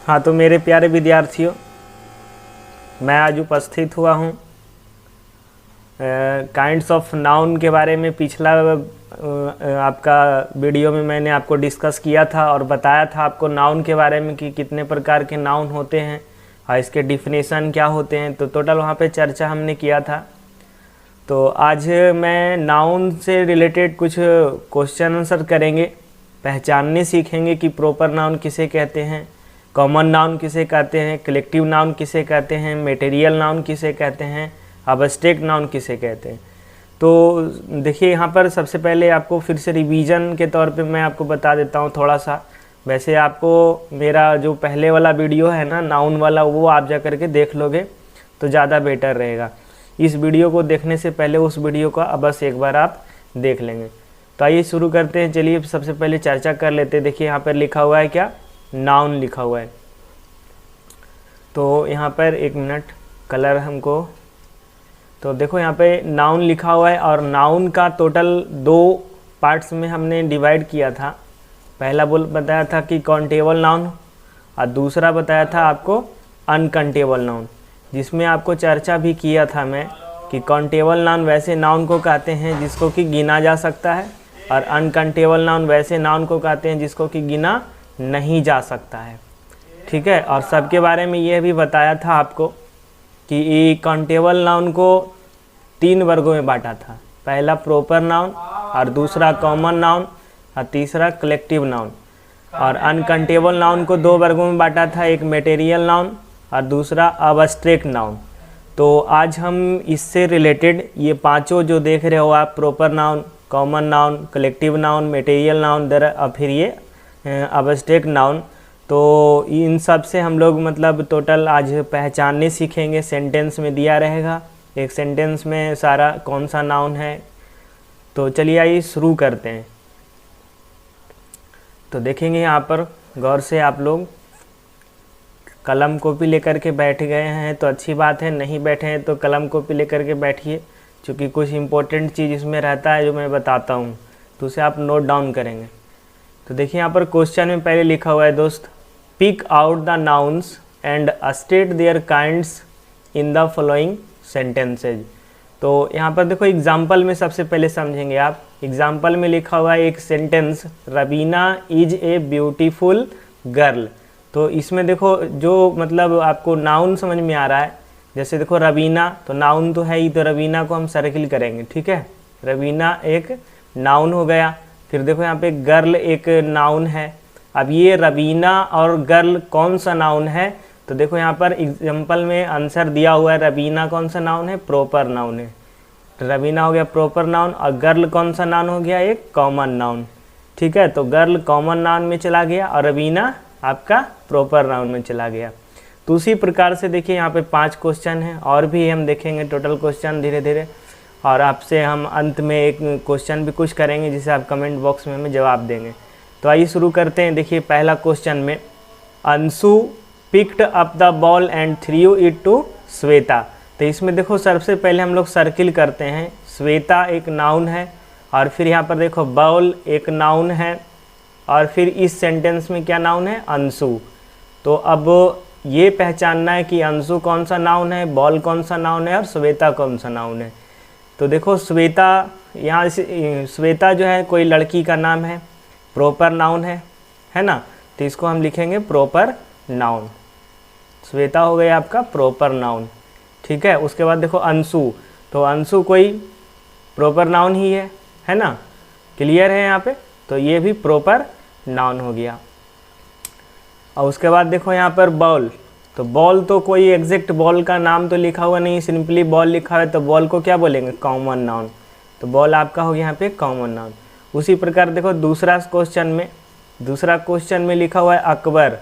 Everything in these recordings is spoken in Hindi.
हाँ, तो मेरे प्यारे विद्यार्थियों, मैं आज उपस्थित हुआ हूँ काइंड्स ऑफ नाउन के बारे में। पिछला आपका वीडियो में मैंने आपको डिस्कस किया था और बताया था आपको नाउन के बारे में कि कितने प्रकार के नाउन होते हैं और इसके डिफिनेशन क्या होते हैं। तो टोटल वहाँ पे चर्चा हमने किया था। तो आज मैं नाउन से रिलेटेड कुछ क्वेश्चन आंसर करेंगे, पहचानने सीखेंगे कि प्रॉपर नाउन किसे कहते हैं, कॉमन नाउन किसे कहते हैं, कलेक्टिव नाउन किसे कहते हैं, मटेरियल नाउन किसे कहते हैं, अब्स्ट्रैक्ट नाउन किसे कहते हैं। तो देखिए, यहाँ पर सबसे पहले आपको फिर से रिवीजन के तौर पे मैं आपको बता देता हूँ थोड़ा सा। वैसे आपको मेरा जो पहले वाला वीडियो है ना, नाउन वाला, वो आप जा करके देख लोगे तो ज़्यादा बेटर रहेगा। इस वीडियो को देखने से पहले उस वीडियो को बस एक बार आप देख लेंगे। तो आइए शुरू करते हैं। चलिए सबसे पहले चर्चा कर लेते हैं। देखिए यहाँ पर लिखा हुआ है क्या, नाउन लिखा हुआ है। तो यहाँ पर एक मिनट, कलर हमको, तो देखो यहाँ पे नाउन लिखा हुआ है और नाउन का टोटल 2 पार्ट्स में हमने डिवाइड किया था। पहला बताया था कि काउंटेबल नाउन और दूसरा बताया था आपको अनकाउंटेबल नाउन, जिसमें आपको चर्चा भी किया था मैं कि काउंटेबल नाउन वैसे नाउन को कहते हैं जिसको कि गिना जा सकता है, और अनकाउंटेबल नाउन वैसे नाउन को कहते हैं जिसको कि गिना नहीं जा सकता है। ठीक है। और सबके बारे में यह भी बताया था आपको कि काउंटेबल नाउन को 3 वर्गों में बांटा था। पहला प्रॉपर नाउन, और दूसरा कॉमन नाउन, और तीसरा कलेक्टिव नाउन। और अनकाउंटेबल नाउन को 2 वर्गों में बांटा था, एक मटेरियल नाउन और दूसरा अब्स्ट्रैक्ट नाउन। तो आज हम इससे रिलेटेड ये पांचों जो देख रहे हो आप, proper noun, common noun, collective noun, material noun, फिर ये अब्स्ट्रैक्ट नाउन, तो इन सब से हम लोग मतलब टोटल आज पहचानने सीखेंगे। सेंटेंस में दिया रहेगा, एक सेंटेंस में सारा कौन सा नाउन है। तो चलिए आइए शुरू करते हैं। तो देखेंगे यहाँ पर गौर से, आप लोग कलम कॉपी लेकर के बैठ गए हैं तो अच्छी बात है, नहीं बैठे हैं तो कलम कॉपी लेकर के बैठिए, क्योंकि कुछ इंपॉर्टेंट चीज़ इसमें रहता है जो मैं बताता हूँ, तो उसे आप नोट डाउन करेंगे। तो देखिए यहाँ पर क्वेश्चन में पहले लिखा हुआ है दोस्त, pick out the nouns and state their kinds in the following sentences. तो यहाँ पर देखो एग्जाम्पल में सबसे पहले समझेंगे आप। एग्जाम्पल में लिखा हुआ है एक sentence, Raveena is a beautiful girl. तो इसमें देखो जो मतलब आपको नाउन समझ में आ रहा है, जैसे देखो रवीना तो नाउन तो है ही, तो रवीना को हम सर्किल करेंगे। ठीक है, रवीना एक नाउन हो गया। फिर देखो यहाँ पे गर्ल एक नाउन है। अब ये रवीना और गर्ल कौन सा नाउन है, तो देखो यहाँ पर एग्जाम्पल में आंसर दिया हुआ है, रवीना कौन सा नाउन है, प्रॉपर नाउन है। तो रवीना हो गया प्रॉपर नाउन, और गर्ल कौन सा नाउन हो गया, एक कॉमन नाउन। ठीक है, तो गर्ल कॉमन नाउन में चला गया और रवीना आपका प्रॉपर नाउन में चला गया। तो उसी प्रकार से देखिए यहाँ पे 5 क्वेश्चन हैं, और भी हम देखेंगे टोटल क्वेश्चन धीरे धीरे, और आपसे हम अंत में एक क्वेश्चन भी कुछ करेंगे जिसे आप कमेंट बॉक्स में हमें जवाब देंगे। तो आइए शुरू करते हैं। देखिए पहला क्वेश्चन में, Anshu picked up the ball and threw it to Shweta. तो इसमें देखो सबसे पहले हम लोग सर्किल करते हैं, श्वेता एक नाउन है, और फिर यहाँ पर देखो बॉल एक नाउन है, और फिर इस सेंटेंस में क्या नाउन है, अंशु। तो अब ये पहचानना है कि अंशु कौन सा नाउन है, बॉल कौन सा नाउन है और श्वेता कौन सा नाउन है। तो देखो श्वेता, यहाँ श्वेता जो है कोई लड़की का नाम है, प्रॉपर नाउन है ना, तो इसको हम लिखेंगे प्रॉपर नाउन। श्वेता हो गया आपका प्रॉपर नाउन। ठीक है, उसके बाद देखो अंशु, तो अंशु कोई प्रॉपर नाउन ही है ना, क्लियर है यहाँ पे, तो ये भी प्रॉपर नाउन हो गया। और उसके बाद देखो यहाँ पर बॉल, तो बॉल तो कोई एग्जैक्ट बॉल का नाम तो लिखा हुआ नहीं, सिंपली बॉल लिखा है, तो बॉल को क्या बोलेंगे, कॉमन नाउन। तो बॉल आपका हो गया यहाँ पे कॉमन नाउन। उसी प्रकार देखो दूसरा क्वेश्चन में लिखा हुआ है अकबर।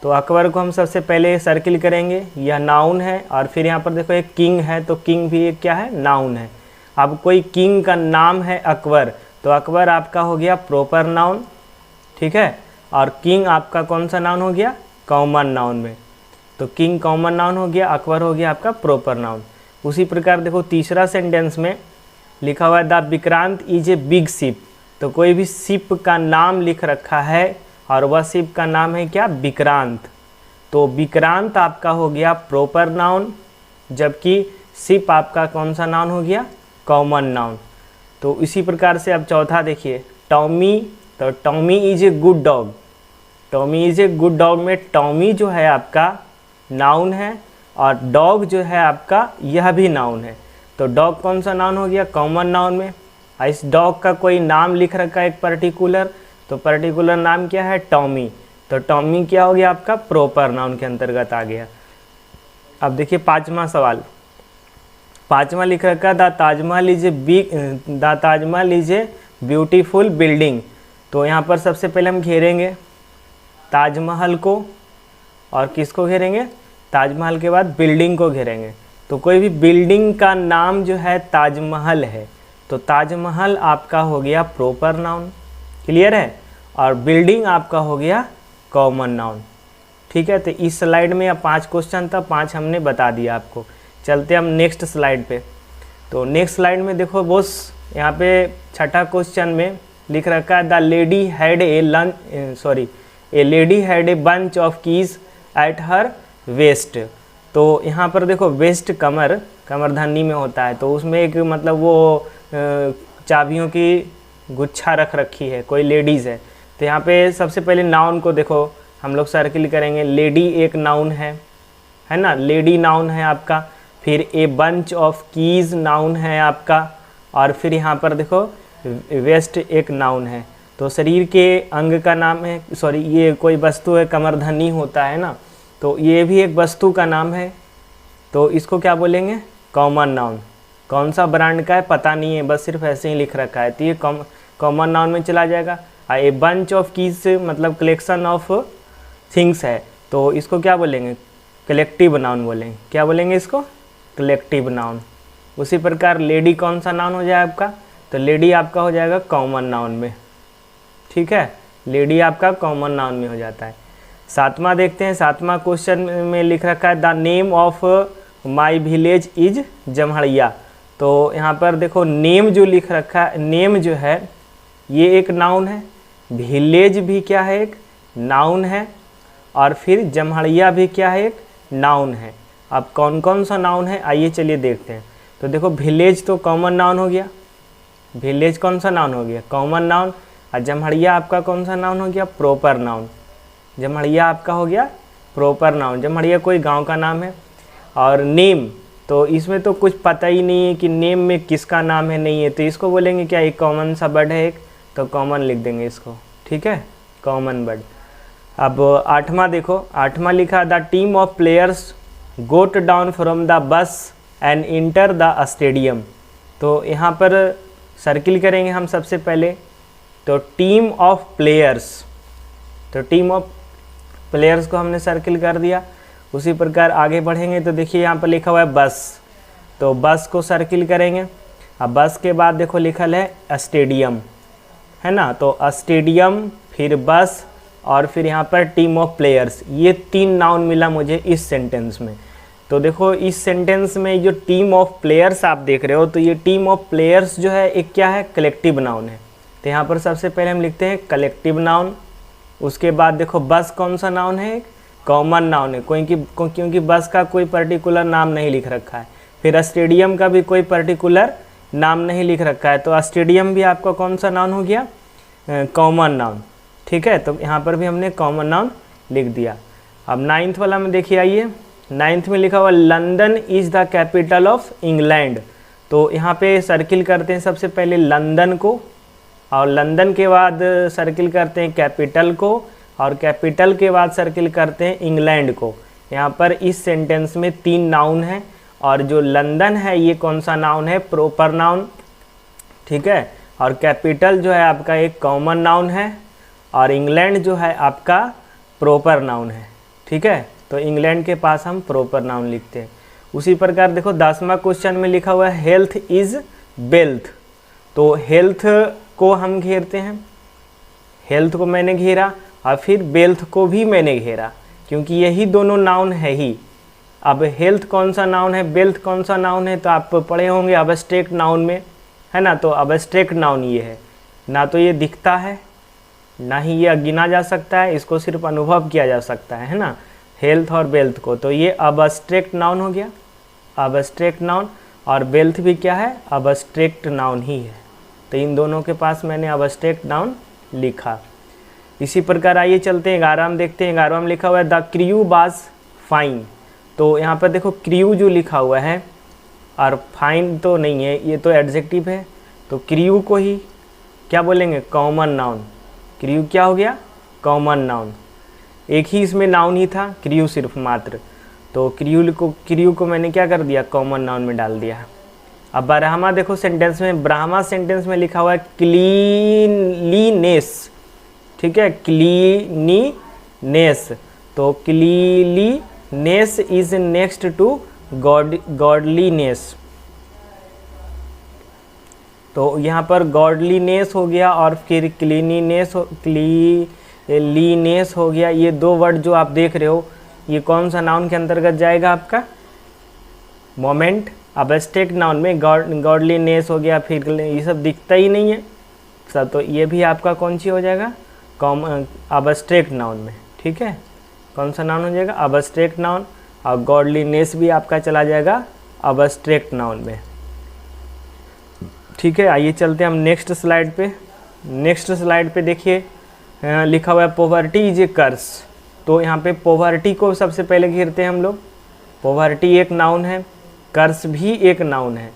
तो अकबर को हम सबसे पहले सर्किल करेंगे, यह नाउन है, और फिर यहाँ पर देखो एक किंग है, तो किंग भी एक क्या है, नाउन है। अब कोई किंग का नाम है अकबर, तो अकबर आपका हो गया प्रॉपर नाउन। ठीक है, और किंग आपका कौन सा नाउन हो गया, कॉमन नाउन में। तो किंग कॉमन नाउन हो गया, अकबर हो गया आपका प्रॉपर नाउन। उसी प्रकार देखो तीसरा सेंटेंस में लिखा हुआ है the Vikrant is a big ship. तो कोई भी शिप का नाम लिख रखा है और वह शिप का नाम है क्या, विक्रांत। तो विक्रांत आपका हो गया प्रॉपर नाउन, जबकि शिप आपका कौन सा नाउन हो गया, कॉमन नाउन। तो इसी प्रकार से अब चौथा देखिए, टॉमी, तो Tommy is a good dog, Tommy is a good dog में टॉमी जो है आपका नाउन है और डॉग जो है आपका यह भी नाउन है। तो डॉग कौन सा नाउन हो गया, कॉमन नाउन में। इस डॉग का कोई नाम लिख रखा है एक पर्टिकुलर, तो पर्टिकुलर नाम क्या है, टॉमी, तो टॉमी क्या हो गया आपका, प्रॉपर नाउन के अंतर्गत आ गया। अब देखिए पांचवा सवाल, पांचवा लिख रखा the Taj Mahal is a beautiful building. तो यहाँ पर सबसे पहले हम घेरेंगे ताजमहल को, और किसको घेरेंगे, ताजमहल के बाद बिल्डिंग को घेरेंगे। तो कोई भी बिल्डिंग का नाम जो है ताजमहल है, तो ताजमहल आपका हो गया प्रॉपर नाउन, क्लियर है, और बिल्डिंग आपका हो गया कॉमन नाउन। ठीक है, तो इस स्लाइड में अब 5 क्वेश्चन था, 5 हमने बता दिया आपको। चलते हम नेक्स्ट स्लाइड पे। तो नेक्स्ट स्लाइड में देखो बॉस, यहाँ पे छठा क्वेश्चन में लिख रखा है the lady had a lady had a bunch of keys at her waist. तो यहाँ पर देखो वेस्ट कमरधनी में होता है, तो उसमें एक मतलब वो चाबियों की गुच्छा रख रखी है, कोई लेडीज़ है। तो यहाँ पे सबसे पहले नाउन को देखो हम लोग सर्किल करेंगे, लेडी एक नाउन है ना, लेडी नाउन है आपका, फिर ए बंच ऑफ कीज नाउन है आपका, और फिर यहाँ पर देखो वेस्ट एक नाउन है। तो शरीर के अंग का नाम है, सॉरी ये कोई वस्तु है, कमरधनी होता है ना, तो ये भी एक वस्तु का नाम है, तो इसको क्या बोलेंगे, कॉमन नाउन। कौन सा ब्रांड का है पता नहीं है, बस सिर्फ ऐसे ही लिख रखा है, तो ये कॉमन नाउन में चला जाएगा। ए बंच ऑफ कीज मतलब कलेक्शन ऑफ थिंग्स है, तो इसको क्या बोलेंगे, कलेक्टिव नाउन बोलेंगे। क्या बोलेंगे इसको, कलेक्टिव नाउन। उसी प्रकार लेडी कौन सा नाउन हो जाए आपका, तो लेडी आपका हो जाएगा कॉमन नाउन में। ठीक है, लेडी आपका कॉमन नाउन में हो जाता है। सातवां देखते हैं, सातवां क्वेश्चन में लिख रखा है the name of my village is Jamhadiya. तो यहाँ पर देखो नेम जो लिख रखा है, नेम जो है ये एक नाउन है, विलेज भी क्या है, एक नाउन है, और फिर जमहड़िया भी क्या है, एक नाउन है। अब कौन कौन सा नाउन है आइए चलिए देखते हैं। तो देखो विलेज तो कॉमन नाउन हो गया, विलेज कौन सा नाउन हो गया, कॉमन नाउन, और जमहड़िया आपका कौन सा नाउन हो गया, प्रॉपर नाउन। जमहड़िया आपका हो गया प्रॉपर नाउन, जमहड़िया कोई गांव का नाम है। और नेम, तो इसमें तो कुछ पता ही नहीं है कि नेम में किसका नाम है, नहीं है, तो इसको बोलेंगे क्या, एक कॉमन सा वर्ड है एक, तो कॉमन लिख देंगे इसको। ठीक है, कॉमन वर्ड। अब आठवां देखो, आठवां लिखा the team of players got down from the bus and enter the stadium. तो यहाँ पर सर्किल करेंगे हम सबसे पहले, तो टीम ऑफ प्लेयर्स, तो टीम ऑफ प्लेयर्स को हमने सर्किल कर दिया। उसी प्रकार आगे बढ़ेंगे तो देखिए यहाँ पर लिखा हुआ है बस, तो बस को सर्किल करेंगे। अब बस के बाद देखो लिखल है स्टेडियम, है ना, तो स्टेडियम फिर बस और फिर यहाँ पर टीम ऑफ प्लेयर्स, ये 3 नाउन मिला मुझे इस सेंटेंस में। तो देखो इस सेंटेंस में जो टीम ऑफ प्लेयर्स आप देख रहे हो, तो ये टीम ऑफ प्लेयर्स जो है एक क्या है, कलेक्टिव नाउन है। तो यहाँ पर सबसे पहले हम लिखते हैं कलेक्टिव नाउन। उसके बाद देखो बस कौन सा नाउन है, कॉमन नाउन है, क्योंकि बस का कोई पर्टिकुलर नाम नहीं लिख रखा है। फिर स्टेडियम का भी कोई पर्टिकुलर नाम नहीं लिख रखा है, तो स्टेडियम भी आपका कौन सा नाउन हो गया, कॉमन नाउन। ठीक है, तो यहाँ पर भी हमने कॉमन नाउन लिख दिया। अब 9th वाला में देखिए, आइए 9th में लिखा हुआ London is the capital of England. तो यहाँ पे सर्किल करते हैं सबसे पहले लंदन को, और लंदन के बाद सर्किल करते हैं कैपिटल को, और कैपिटल के बाद सर्किल करते हैं इंग्लैंड को। यहाँ पर इस सेंटेंस में 3 नाउन है, और जो लंदन है ये कौन सा नाउन है, प्रॉपर नाउन। ठीक है, और कैपिटल जो है आपका एक कॉमन नाउन है, और इंग्लैंड जो है आपका प्रॉपर नाउन है। ठीक है, तो इंग्लैंड के पास हम प्रॉपर नाउन लिखते हैं। उसी प्रकार देखो 10वां क्वेश्चन में लिखा हुआ है हेल्थ इज़ वेल्थ। तो हेल्थ को हम घेरते हैं, हेल्थ को मैंने घेरा और फिर वेल्थ को भी मैंने घेरा, क्योंकि यही दोनों नाउन है ही। अब हेल्थ कौन सा नाउन है, वेल्थ कौन सा नाउन है, तो आप पढ़े होंगे अब्स्ट्रैक्ट नाउन में, है ना। तो अब्स्ट्रैक्ट नाउन ये है, ना तो ये दिखता है ना ही ये गिना जा सकता है, इसको सिर्फ अनुभव किया जा सकता है ना। हेल्थ और वेल्थ को, तो ये अबस्ट्रैक्ट नाउन हो गया, अबस्ट्रैक्ट नाउन। और वेल्थ भी क्या है, अबस्ट्रैक्ट नाउन ही है। तो इन दोनों के पास मैंने अबस्ट्रैक्ट नाउन लिखा। इसी प्रकार आइए चलते हैं 11वां देखते हैं। 11वां में लिखा हुआ है द क्रू वाज फाइन। तो यहाँ पर देखो क्रू जो लिखा हुआ है और फाइन तो नहीं है, ये तो एडजेक्टिव है। तो क्रू को ही क्या बोलेंगे, कॉमन नाउन। क्रू क्या हो गया, कॉमन नाउन। एक ही इसमें नाउन ही था, क्रू सिर्फ मात्र। तो क्रू को मैंने क्या कर दिया, कॉमन नाउन में डाल दिया। अब ब्राह्मा देखो सेंटेंस में, ब्राह्मा सेंटेंस में लिखा हुआ है क्लीनलीनेस, ठीक है, क्लीनीनेस। तो cleanliness is next to godliness. तो यहाँ पर गॉडलीनेस हो गया और फिर क्लीनीनेस हो गया। ये दो वर्ड जो आप देख रहे हो, ये कौन सा नाउन के अंतर्गत जाएगा आपका, मोमेंट। अबस्ट्रैक्ट नाउन में गॉडलीनेस हो गया, फिर ये सब दिखता ही नहीं है सब, तो ये भी आपका कौन सी हो जाएगा, अबस्ट्रैक्ट नाउन में, ठीक है। कौन सा नाउन हो जाएगा, अबस्ट्रैक्ट नाउन। और गॉडलीनेस भी आपका चला जाएगा अबस्ट्रैक्ट नाउन में, ठीक है। आइए चलते हैं हम नेक्स्ट स्लाइड पे। नेक्स्ट स्लाइड पे देखिए लिखा हुआ है पोवर्टी इज ए कर्स। तो यहाँ पे पोवर्टी को सबसे पहले घेरते हैं हम लोग। पोवर्टी एक नाउन है, कर्स भी एक नाउन है,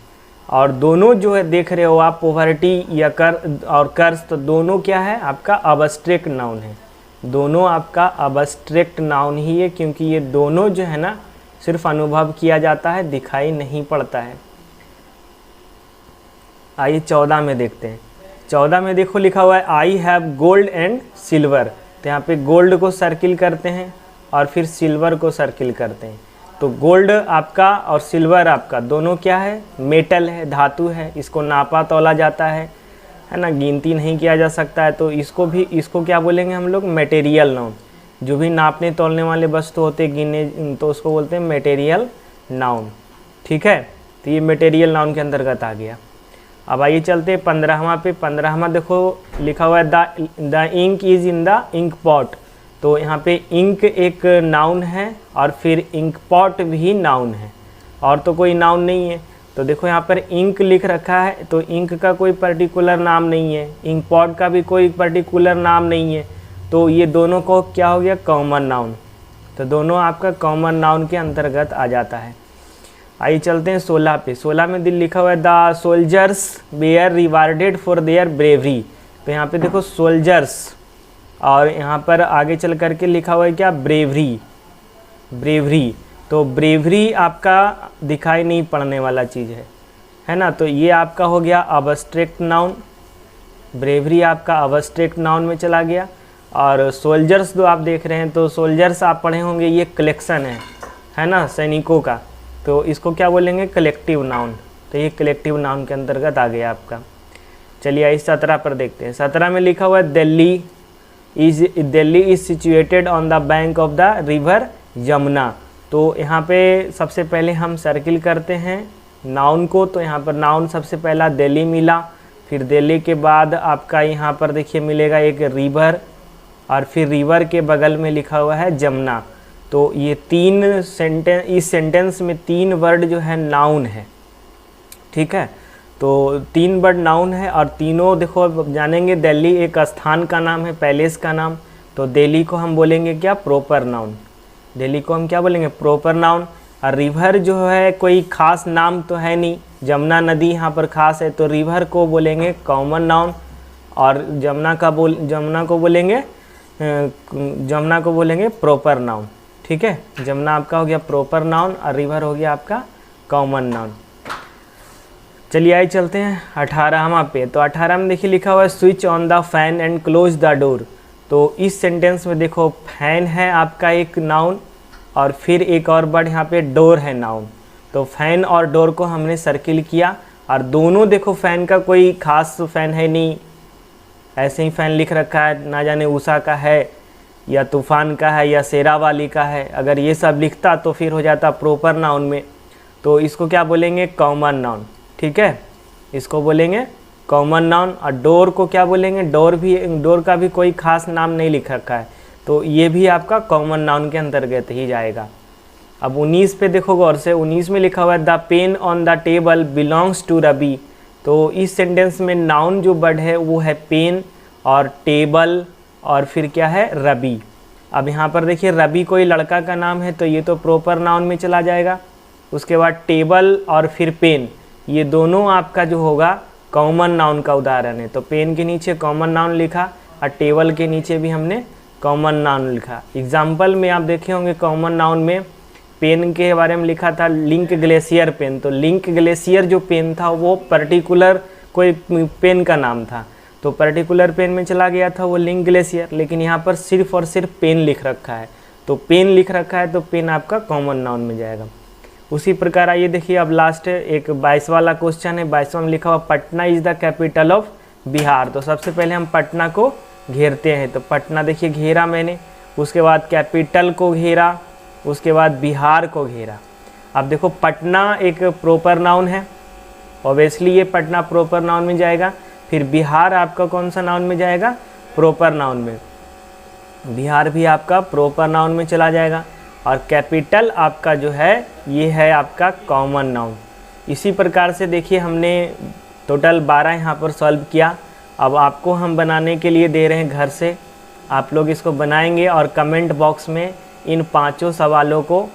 और दोनों जो है देख रहे हो आप, पोवर्टी या कर्स, तो दोनों क्या है आपका अबस्ट्रैक्ट नाउन है। दोनों आपका अबस्ट्रैक्ट नाउन ही है, क्योंकि ये दोनों जो है ना सिर्फ अनुभव किया जाता है, दिखाई नहीं पड़ता है। आइए 14 में देखते हैं। 14 में देखो लिखा हुआ है I have gold and silver. तो यहाँ पे गोल्ड को सर्किल करते हैं और फिर सिल्वर को सर्किल करते हैं। तो गोल्ड आपका और सिल्वर आपका दोनों क्या है, मेटल है, धातु है। इसको नापा तोला जाता है ना, गिनती नहीं किया जा सकता है। तो इसको क्या बोलेंगे हम लोग, मटेरियल नाउन। जो भी नापने तोलने वाले वस्तु होते गिने, तो उसको बोलते हैं मटेरियल नाउन, ठीक है। तो ये मटेरियल नाउन के अंतर्गत आ गया। अब आइए चलते 15वां पे। 15वां देखो लिखा हुआ है the ink is in the ink pot. तो यहाँ पे इंक एक नाउन है और फिर इंक पॉट भी नाउन है, और तो कोई नाउन नहीं है। तो देखो यहाँ पर इंक लिख रखा है, तो इंक का कोई पर्टिकुलर नाम नहीं है, इंक पॉट का भी कोई पर्टिकुलर नाम नहीं है। तो ये दोनों को क्या हो गया, कॉमन नाउन। तो दोनों आपका कॉमन नाउन के अंतर्गत आ जाता है। आइए चलते हैं 16 पे। 16 में दिल लिखा हुआ है the soldiers were rewarded for their bravery. तो यहाँ पे देखो सोल्जर्स, और यहाँ पर आगे चल करके लिखा हुआ है क्या, ब्रेवरी। ब्रेवरी, तो ब्रेवरी आपका दिखाई नहीं पड़ने वाला चीज़ है ना। तो ये आपका हो गया अबस्ट्रैक्ट नाउन। ब्रेवरी आपका अबस्ट्रैक्ट नाउन में चला गया। और सोल्जर्स जो आप देख रहे हैं, तो सोल्जर्स आप पढ़े होंगे, ये कलेक्शन है ना, सैनिकों का। तो इसको क्या बोलेंगे, कलेक्टिव नाउन। तो ये कलेक्टिव नाउन के अंतर्गत आ गया आपका। चलिए आइए 17 पर देखते हैं। 17 में लिखा हुआ है Delhi is situated on the bank of the river Yamuna. तो यहाँ पे सबसे पहले हम सर्किल करते हैं नाउन को। तो यहाँ पर नाउन सबसे पहला दिल्ली मिला, फिर दिल्ली के बाद आपका यहाँ पर देखिए मिलेगा एक रिवर, और फिर रिवर के बगल में लिखा हुआ है जमुना। तो ये इस सेंटेंस में 3 वर्ड जो है नाउन है, ठीक है। तो 3 वर्ड नाउन है, और तीनों देखो अब जानेंगे। दिल्ली एक स्थान का नाम है, पैलेस का नाम। तो दिल्ली को हम बोलेंगे क्या, प्रॉपर नाउन। दिल्ली को हम क्या बोलेंगे, प्रॉपर नाउन। और रिवर जो है कोई खास नाम तो है नहीं, जमुना नदी यहाँ पर खास है, तो रिवर को बोलेंगे कॉमन नाउन। और जमुना को बोलेंगे प्रॉपर नाउन, ठीक है। जमुना आपका हो गया प्रॉपर नाउन और रिवर हो गया आपका कॉमन नाउन। चलिए आइए चलते हैं 18वां पे। तो 18 में देखिए लिखा हुआ है switch on the fan and close the door. तो इस सेंटेंस में देखो फैन है आपका एक नाउन, और फिर एक और वर्ड यहाँ पे डोर है नाउन। तो फैन और डोर को हमने सर्किल किया, और दोनों देखो फैन का कोई खास फैन है नहीं, ऐसे ही फैन लिख रखा है, ना जाने उषा का है या तूफान का है या शेरावाली का है। अगर ये सब लिखता तो फिर हो जाता प्रॉपर नाउन में। तो इसको क्या बोलेंगे, कॉमन नाउन, ठीक है। इसको बोलेंगे कॉमन नाउन। और डोर को क्या बोलेंगे, डोर का भी कोई खास नाम नहीं लिख रखा है। तो ये भी आपका कॉमन नाउन के अंतर्गत ही जाएगा। अब 19 पे देखो गौर से, 19 में लिखा हुआ है the pen on the table belongs to Ravi. तो इस सेंटेंस में नाउन जो वर्ड है वो है पेन और टेबल और फिर क्या है रवि। अब यहाँ पर देखिए रवि कोई लड़का का नाम है तो ये तो प्रॉपर नाउन में चला जाएगा। उसके बाद टेबल और फिर पेन, ये दोनों आपका जो होगा कॉमन नाउन का उदाहरण है। तो पेन के नीचे कॉमन नाउन लिखा और टेबल के नीचे भी हमने कॉमन नाउन लिखा। एग्जाम्पल में आप देखे होंगे कॉमन नाउन में पेन के बारे में लिखा था लिंक ग्लेशियर पेन। तो लिंक ग्लेशियर जो पेन था वो पर्टिकुलर कोई पेन का नाम था, तो पर्टिकुलर पेन में चला गया था वो लिंक ग्लेशियर, लेकिन यहाँ पर सिर्फ और सिर्फ पेन लिख रखा है। तो पेन लिख रखा है तो पेन आपका कॉमन नाउन में जाएगा। उसी प्रकार आइए देखिए अब लास्ट एक 22 वाला क्वेश्चन है। 22वां में लिखा हुआ Patna is the capital of Bihar. तो सबसे पहले हम पटना को घेरते हैं। तो पटना देखिए घेरा मैंने, उसके बाद कैपिटल को घेरा, उसके बाद बिहार को घेरा। अब देखो पटना एक प्रॉपर नाउन है, ऑब्वियसली ये पटना प्रॉपर नाउन में जाएगा। फिर बिहार आपका कौन सा नाउन में जाएगा? प्रॉपर नाउन में। बिहार भी आपका प्रॉपर नाउन में चला जाएगा। और कैपिटल आपका जो है ये है आपका कॉमन नाउन। इसी प्रकार से देखिए हमने टोटल 12 यहाँ पर सॉल्व किया। अब आपको हम बनाने के लिए दे रहे हैं घर से, आप लोग इसको बनाएंगे और कमेंट बॉक्स में इन 5 सवालों को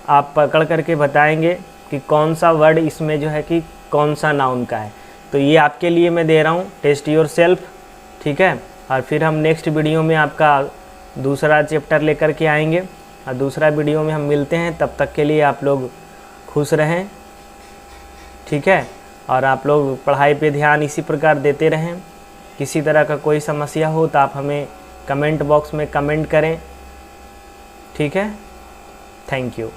आप पकड़ करके बताएंगे कि कौन सा वर्ड इसमें जो है कि कौन सा नाउन का है। तो ये आपके लिए मैं दे रहा हूँ, टेस्ट योर सेल्फ, ठीक है। और फिर हम नेक्स्ट वीडियो में आपका दूसरा चैप्टर लेकर के आएंगे और दूसरा वीडियो में हम मिलते हैं। तब तक के लिए आप लोग खुश रहें, ठीक है। और आप लोग पढ़ाई पे ध्यान इसी प्रकार देते रहें। किसी तरह का कोई समस्या हो तो आप हमें कमेंट बॉक्स में कमेंट करें, ठीक है। Thank you.